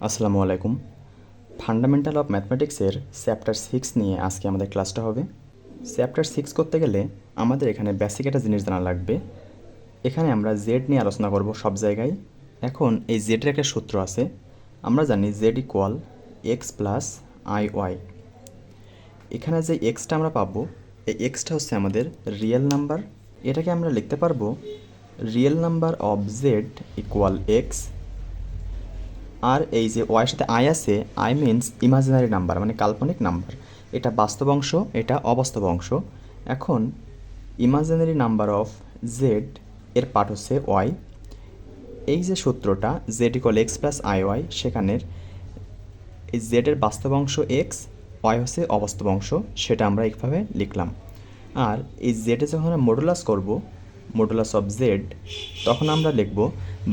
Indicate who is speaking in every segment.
Speaker 1: আসসালামু আলাইকুম। Fundamental of ম্যাথমেটিক্সের chapter 6 নিয়ে আজকে আমাদের ক্লাসটা হবে। চ্যাপ্টার 6 করতে গেলে আমাদের এখানে বেসিক একটা জিনিস জানা লাগবে। এখানে আমরা জেড নিয়ে আলোচনা করব সব জায়গায়। এখন এই জেডের একটা সূত্র আছে। আমরা জানি Z equal X plus I Y. এখানে যে এক্সটা আমরা পাবো, এই এক্সটা হচ্ছে আমাদের রিয়েল নাম্বার। এটাকে আমরা লিখতে পারবো real number of Z equal X. আর এই যে ওয়াইয়ের সাথে আই আছে, আই মিনস ইমাজিনারি নাম্বার, মানে কাল্পনিক নাম্বার। এটা বাস্তব অংশ, এটা অবাস্তব অংশ। এখন ইমাজিনারি নাম্বার অফ জেড এর পার্ট হচ্ছে ওয়াই। এই যে সূত্রটা Z equal X plus I Y, সেখানের এই জেডের বাস্তব অংশ এক্স, ওয়াই হচ্ছে অবাস্তব অংশ, সেটা আমরা এইভাবে লিখলাম। আর এই জেডে যখন আমরা মডুলাস করব, মডুলাস অফ জেড, তখন আমরা লিখব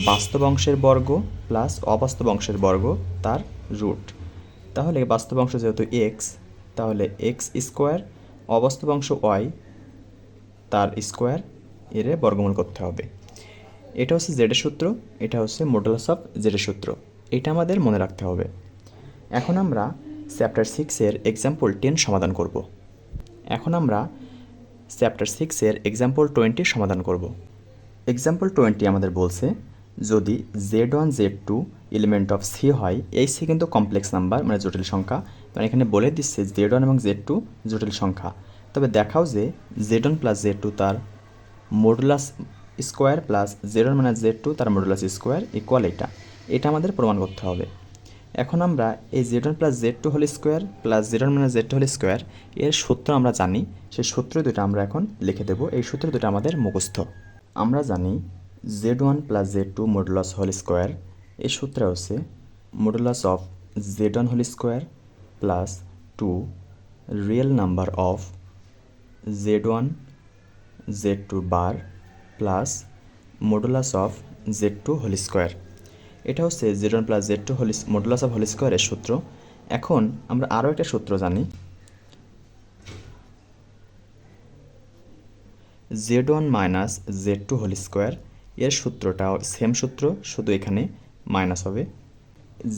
Speaker 1: বাস্তব অংশের বর্গ প্লাস অবাস্তব অংশের বর্গ তার রুট। তাহলে বাস্তব অংশ যেহেতু এক্স, তাহলে এক্স স্কোয়ার, অবাস্তব অংশ ওয়াই, তার স্কোয়ার, এর বর্গমূল করতে হবে। এটা হচ্ছে জেডের সূত্র, এটা হচ্ছে মডুলাস অফ জেডের সূত্র। এটা আমাদের মনে রাখতে হবে। এখন আমরা চ্যাপ্টার 6-এর এক্সাম্পল 10 সমাধান করব। এখন আমরা চ্যাপ্টার 6-এর এক্সাম্পল 20 সমাধান করব। এক্সাম্পল 20 আমাদের বলছে, যদি Z1 Z2 element of C হয়, এই সি কিন্তু কমপ্লেক্স নাম্বার, মানে জটিল সংখ্যা। মানে এখানে বলে দিচ্ছে Z1 এবং Z2 জটিল সংখ্যা। তবে দেখাও যে Z1 প্লাস Z2 তার modulus square plus Z1 minus Z2 তার মডুলাস স্কোয়ার ইকুয়াল এটা। এটা আমাদের প্রমাণ করতে হবে। এখন আমরা এই Z1 plus Z2 whole square plus Z1 minus Z2 whole square এর সূত্র আমরা জানি। সেই সূত্র দুটো আমরা এখন লিখে দেব। এই সূত্র দুটো আমাদের মুখস্থ। আমরা জানি Z1 plus Z2 modulus whole square, এই সূত্র হচ্ছে modulus of Z1 whole square plus 2 real number of Z1 Z2 bar plus modulus of Z2 whole square. এটা হচ্ছে Z1 plus Z2 whole modulus of whole স্কোয়ারের সূত্র। এখন আমরা আরও একটা সূত্র জানি, Z1 minus Z2 whole square. এর সূত্রটাও সেম সূত্র, শুধু এখানে মাইনাস হবে।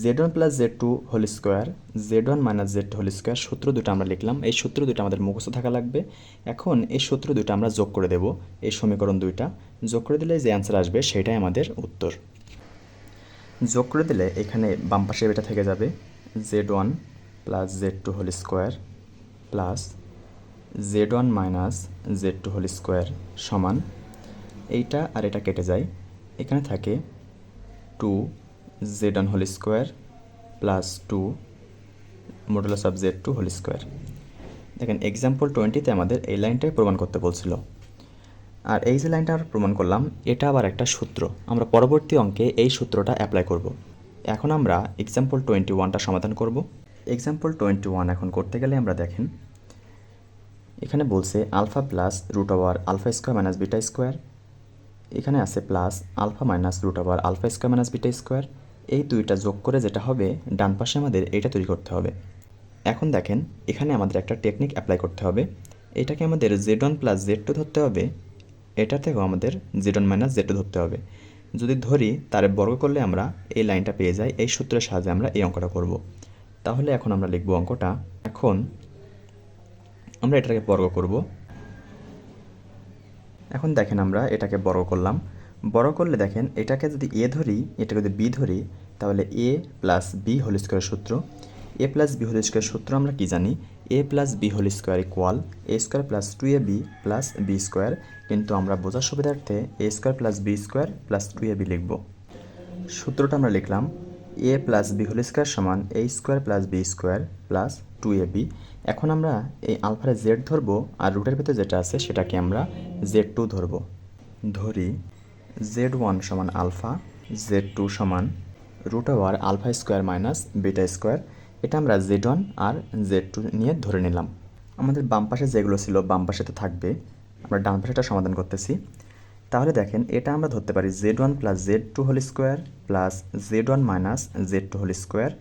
Speaker 1: Z1 plus Z2 whole square, Z1 minus Z2 whole square, সূত্র দুটো আমরা লিখলাম। এই সূত্র দুটো আমাদের মুখস্থ থাকা লাগবে। এখন এই সূত্র দুটো আমরা যোগ করে দেব। এই সমীকরণ দুইটা যোগ করে দিলে যে অ্যান্সার আসবে সেটাই আমাদের উত্তর। যোগ করে দিলে এখানে বাম পাশে এটা থেকে যাবে Z1 plus Z2 whole square plus Z1 minus Z2 whole square সমান, এইটা আর এটা কেটে যায়, এখানে থাকে 2 Z1 whole square plus 2 modulus of Z2 whole square. দেখেন এক্সাম্পল 20-তে আমাদের এই লাইনটাই প্রমাণ করতে বলছিল। আর এই যে লাইনটা আমরা প্রমাণ করলাম, এটা আবার একটা সূত্র। আমরা পরবর্তী অঙ্কে এই সূত্রটা অ্যাপ্লাই করব। এখন আমরা এক্সাম্পল 21টা সমাধান করব। এক্সাম্পল 21 এখন করতে গেলে আমরা দেখেন এখানে বলছে alpha plus root over alpha square minus beta square. এখানে আছে plus alpha minus root over alpha square minus beta square. এই দুইটা যোগ করে যেটা হবে, ডান পাশে আমাদের এইটা তৈরি করতে হবে। এখন দেখেন এখানে আমাদের একটা টেকনিক অ্যাপ্লাই করতে হবে। এটাকে আমাদের Z1 প্লাস Z2 ধরতে হবে, এটা থেকেও আমাদের Z1 মাইনাস Z2 ধরতে হবে। যদি ধরি তার বর্গ করলে আমরা এই লাইনটা পেয়ে যাই। এই সূত্রের সাহায্যে আমরা এই অঙ্কটা করব। তাহলে এখন আমরা লিখব অঙ্কটা। এখন আমরা এটাকে বর্গ করব। এখন দেখেন আমরা এটাকে বর্গ করলাম। বর্গ করলে দেখেন এটাকে যদি এ ধরি, এটাকে যদি বি ধরি, তাহলে A plus B whole square সূত্র। A plus B whole square সূত্র আমরা কি জানি, A plus B whole square equal A square plus 2ab plus B square. কিন্তু আমরা বোঝার সুবিধার্থে A square plus B square plus 2ab লিখব। সূত্রটা আমরা লিখলাম A plus B whole square সমান A square plus B square plus 2ab। এখন আমরা এই আলফারে জেড ধরবো, আর রুটের ভিতরে যেটা আছে সেটাকে আমরা Z2 ধরবো। ধরি Z1 সমান আলফা, Z2 সমান root over alpha square minus beta square. এটা আমরা Z1 আর Z2 নিয়ে ধরে নিলাম। আমাদের বাম পাশে যেগুলো ছিল বাম পাশেতে থাকবে, আমরা ডান পাশেটা সমাধান করতেছি। তাহলে দেখেন এটা আমরা ধরতে পারি Z1 plus Z2 whole square plus Z1 minus Z2 whole square.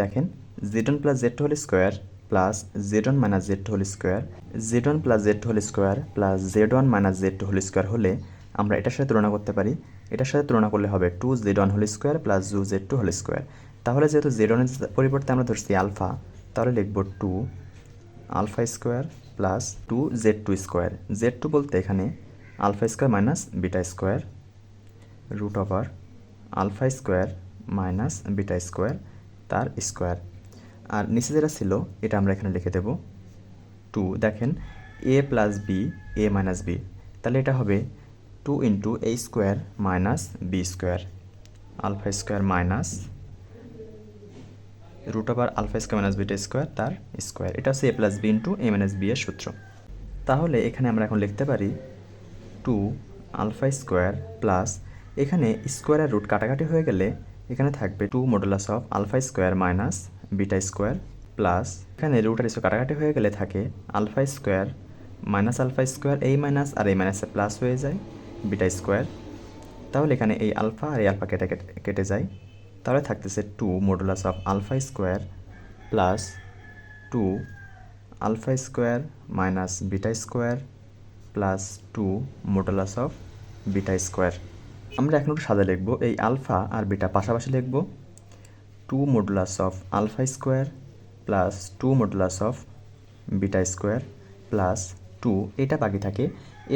Speaker 1: দেখেন Z1 plus Z2 whole square plus Z1 minus Z2 whole square, Z1 plus Z2 whole square plus Z1 minus Z2 whole square হলে আমরা এটার সাথে তুলনা করতে পারি। এটার সাথে তুলনা করলে হবে 2Z1 whole square plus 2Z2 whole square. তাহলে যেহেতু জেড1 এর পরিবর্তে আমরা ধরছি আলফা, তাহলে লিখব 2 alpha square plus 2 Z2 square. Z2 বলতে এখানে alpha square minus beta square root over alpha square minus beta square তার স্কোয়ার। আর নিচে যেটা ছিল এটা আমরা এখানে লিখে দেব 2। দেখেন a plus B A minus B, তাহলে এটা হবে 2 into A square minus B square alpha square minus root over alpha square minus beta square তার স্কোয়ার। এটা হচ্ছে A plus B into A minus B এর সূত্র। তাহলে এখানে আমরা এখন লিখতে পারি 2 আলফা স্কোয়ার প্লাস, এখানে স্কোয়ারের রুট কাটাকাটি হয়ে গেলে এখানে থাকবে 2 modulus of alpha square minus beta square plus, এখানে রুট আর স্কোয়ার কাটাকাটি হয়ে গেলে থাকে alpha square minus alpha square এই মাইনাস আর এই মাইনাসে প্লাস হয়ে যায় বিটা স্কোয়ার। তাহলে এখানে এই আলফা আর এই আলফা কেটে যায়, তাহলে থাকতেছে 2 modulus of alpha square plus 2 alpha square minus beta square plus 2 modulus of beta square. আমরা এখন একটু সাদা লিখব, এই আলফা আর বিটা পাশাপাশি লিখব 2 modulus of alpha square plus 2 modulus of beta square plus 2, এটা বাকি থাকে,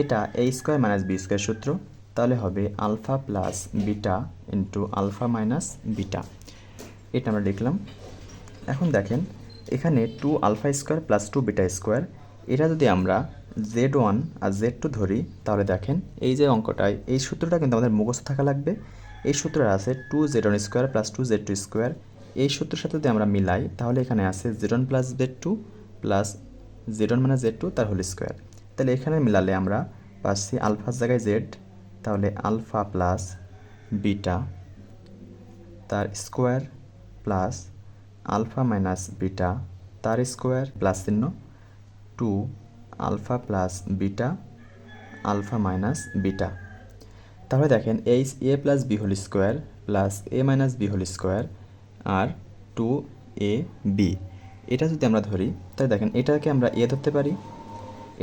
Speaker 1: এটা A square minus B square সূত্র, তাহলে হবে alpha plus beta into alpha minus beta, এটা আমরা লিখলাম। এখন দেখেন এখানে 2 alpha square plus 2 beta square, এটা যদি আমরা Z1 আর Z2 ধরি, তাহলে দেখেন এই যে অঙ্কটায় এই সূত্রটা কিন্তু আমাদের মুখস্থ থাকা লাগবে। এই সূত্রটা আছে 2 Z1 square plus 2 Z2 square, এই সূত্রের সাথে যদি আমরা মিলাই তাহলে এখানে আছে Z1 plus Z2 plus Z1 মানে Z2 তার হোল স্কোয়ার। তাহলে এখানে মিলালে আমরা পাচ্ছি আলফার জায়গায় Z, তাহলে আলফা প্লাস বিটা তার square plus alpha minus beta তার স্কোয়ার প্লাস চিহ্ন 2 alpha plus beta alpha minus beta. তাহলে দেখেন এই A plus B whole square plus A minus B whole square আর 2 এ বি, এটা যদি আমরা ধরি তাহলে দেখেন এটাকে আমরা এ ধরতে পারি,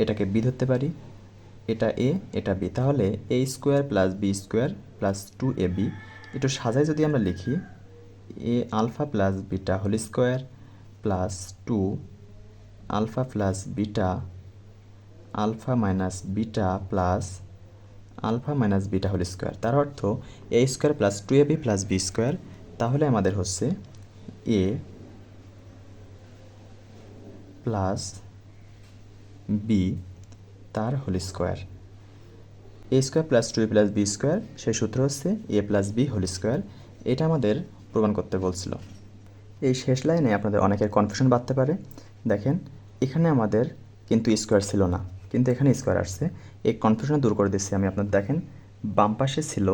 Speaker 1: এটাকে বি ধরতে পারি, এটা এ এটা বি, তাহলে A square plus B square plus 2 A B. একটু সাজাই যদি আমরা লিখি এ alpha plus beta whole square plus 2 alpha plus beta alpha minus beta plus alpha minus beta whole square, তার অর্থ A square plus 2ab plus B square. তাহলে আমাদের হচ্ছে এ প্লাস বি তার whole square, A square plus 2a plus B square, সেই সূত্র হচ্ছে A plus B whole square. এটা আমাদের প্রমাণ করতে বলছিল। এই শেষ লাইনে আপনাদের অনেকের কনফিউশন বাড়তে পারে। দেখেন এখানে আমাদের কিন্তু স্কোয়ার ছিল না, কিন্তু এখানে স্কোয়ার আসছে, এই কনফিউশন দূর করে দিচ্ছি আমি। আপনাদের দেখেন বাম পাশে ছিল,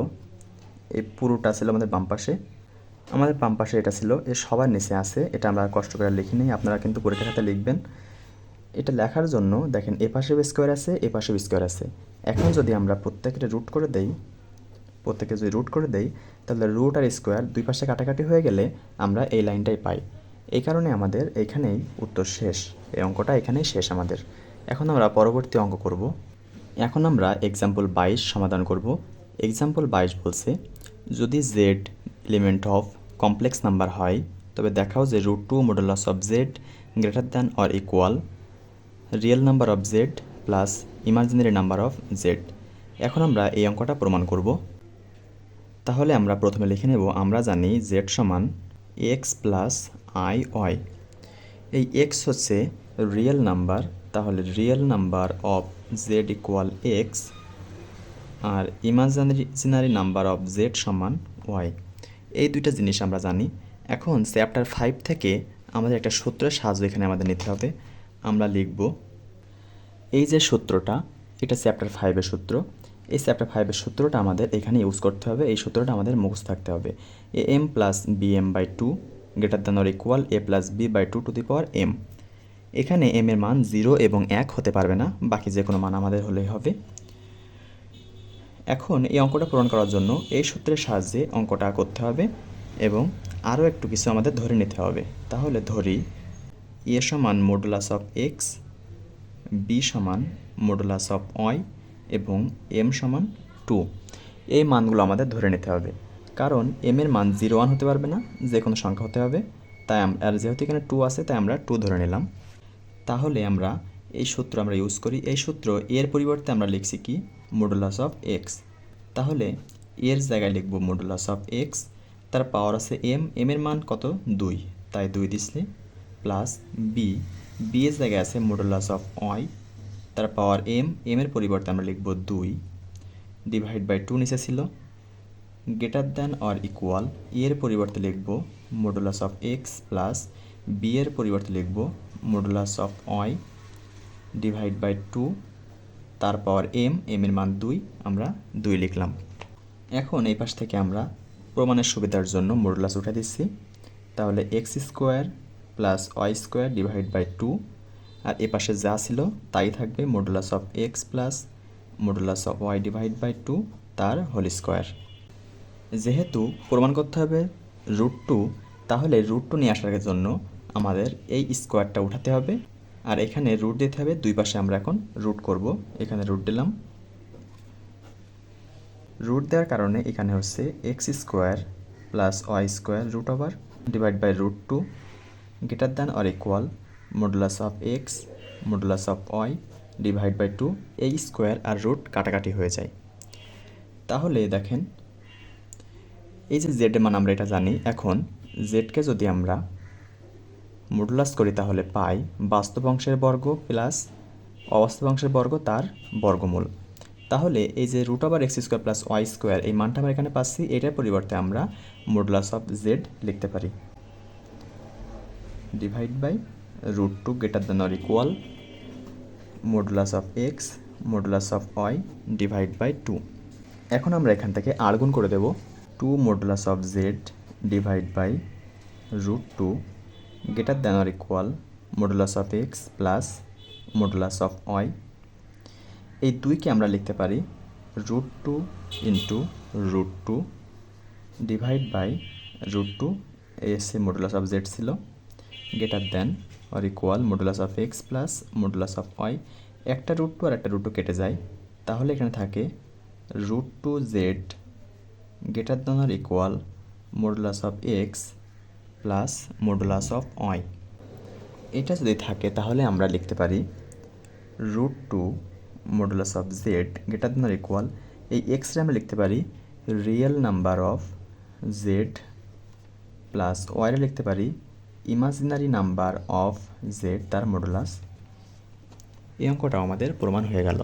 Speaker 1: এই পুরোটা ছিল আমাদের বাম পাশে, আমাদের বাম পাশে এটা ছিল, এর সবার নিচে আছে, এটা আমরা কষ্ট করে লিখি নেই, আপনারা কিন্তু পরীক্ষার খাতায় লিখবেন। এটা লেখার জন্য দেখেন এ পাশেও স্কোয়ার আছে এ পাশেও স্কোয়ার আছে। এখন যদি আমরা প্রত্যেকটা রুট করে দেই, প্রত্যেকে যদি রুট করে দেই তাহলে রুট আর স্কোয়ার দুই পাশে কাটাকাটি হয়ে গেলে আমরা এই লাইনটাই পাই। এই কারণে আমাদের এইখানেই উত্তর শেষ, এই অঙ্কটা এখানেই শেষ আমাদের। এখন আমরা পরবর্তী অঙ্ক করব। এখন আমরা এক্সাম্পল 22 সমাধান করব। এক্সাম্পল 22 বলছে যদি Z element of complex number হয় তবে দেখাও যে √2 modulus of Z greater than or equal real number of Z plus imaginary number of Z. এখন আমরা এই অঙ্কটা প্রমাণ করব। তাহলে আমরা প্রথমে লিখে নেব, আমরা জানি জেড সমান এক্স প্লাস আই ওয়াই। এই এক্স হচ্ছে রিয়েল নাম্বার, তাহলে real number of Z equal X আর ইমাজিনারি নাম্বার অফ জেড সমান ওয়াই। এই দুইটা জিনিস আমরা জানি। এখন চ্যাপ্টার 5 থেকে আমাদের একটা সূত্রের সাহায্য এখানে আমাদের নিতে হবে। আমরা লিখব এই যে সূত্রটা, এটা চ্যাপ্টার 5-এর সূত্র। এই চ্যাপ্টার 5-এর সূত্রটা আমাদের এখানে ইউজ করতে হবে। এই সূত্রটা আমাদের মুখস্থ থাকতে হবে। A M plus B M by 2 greater than or equal A plus B by 2 to the power M. এখানে এম এর মান 0 এবং 1 হতে পারবে না, বাকি যে কোনো মান আমাদের হলেই হবে। এখন এই অঙ্কটা পূরণ করার জন্য এই সূত্রের সাহায্যে অঙ্কটা করতে হবে এবং আরও একটু কিছু আমাদের ধরে নিতে হবে। তাহলে ধরি এ সমান মডুলাস অফ এক্স, বি সমান মডুলাস অফ ওয়াই এবং এম সমান 2। এই মানগুলো আমাদের ধরে নিতে হবে। কারণ এম এর মান 0 1 হতে পারবে না, যে কোনো সংখ্যা হতে হবে। তাই আর যেহেতু এখানে 2 আছে তাই আমরা 2 ধরে নিলাম। তাহলে আমরা এই সূত্র আমরা ইউজ করি। এই সূত্র এর পরিবর্তে আমরা লিখছি কি মডুলাস অফ এক্স। তাহলে এর জায়গায় লিখব মডুলাস অফ এক্স, তার পাওয়ার আছে এম এর মান কত 2, তাই 2 দিচ্ছি, প্লাস বি এর জায়গায় আছে মডুলাস অফ ওয়াই, তার পাওয়ার এম এর পরিবর্তে আমরা লিখব 2 ডিভাইড বাই 2 নিচে ছিল, গ্রেটার দ্যান অর ইকুয়াল এর পরিবর্তে লিখব modulus of x plus b এর পরিবর্তে লিখব modulus of y divide by 2, তার পাওয়ার এম এর মান 2, আমরা 2 লিখলাম। এখন এই পাশ থেকে আমরা প্রমাণের সুবিধার জন্য মডুলাস উঠে দিচ্ছি। তাহলে x square plus y square divide by 2, আর এ পাশে যা ছিল তাই থাকবে modulus of x plus modulus of y divide by 2 তার হোল স্কোয়ার। যেহেতু প্রমাণ করতে হবে √2, তাহলে √2 নিয়ে আসার জন্য আমাদের এই স্কোয়ারটা উঠাতে হবে, আর এখানে রুট দিতে হবে। দুই পাশে আমরা এখন রুট করব। এখানে রুট দিলাম। রুট দেওয়ার কারণে এখানে হচ্ছে x square plus y square root over divide by √2 greater than or equal modulus of x modulus of y divide by 2, এই স্কোয়ার আর রুট কাটাকাটি হয়ে যায়। তাহলে দেখেন এই যে জেড এর মান আমরা এটা জানি। এখন জেডকে যদি আমরা মডুলাস করি তাহলে পাই বাস্তব অংশের বর্গ প্লাস অবাস্তব অংশের বর্গ তার বর্গমূল। তাহলে এই যে √(x² প্লাস ওয়াই স্কোয়ার এই মানটা আমরা এখানে পাচ্ছি, এটার পরিবর্তে আমরা মডুলাস অফ জেড লিখতে পারি divide by √2 greater than or equal modulus of x modulus of y divide by 2। এখন আমরা এখান থেকে আর গুণ করে দেব 2 modulus of z divide by √2 greater than or equal modulus of x plus modulus of y. এই 2কে আমরা লিখতে পারি √2 ইন্টু √2 ডিভাইড বাই √2 এসে মডুলাস অফ জেড ছিল greater than or equal modulus of x plus modulus of y. একটা √2 আর একটা √2 কেটে যায়, তাহলে এখানে থাকে √2z greater than or equal modulus of x plus modulus of Y. এটা যদি থাকে তাহলে আমরা লিখতে পারি √2 modulus of Z greater than or equal এই এক্সরে আমরা লিখতে পারি real number of Z plus ওয়াইরে লিখতে পারি ইমাজিনারি নাম্বার অফ জেড তার মডুলাস। এই অঙ্কটাও আমাদের প্রমাণ হয়ে গেল।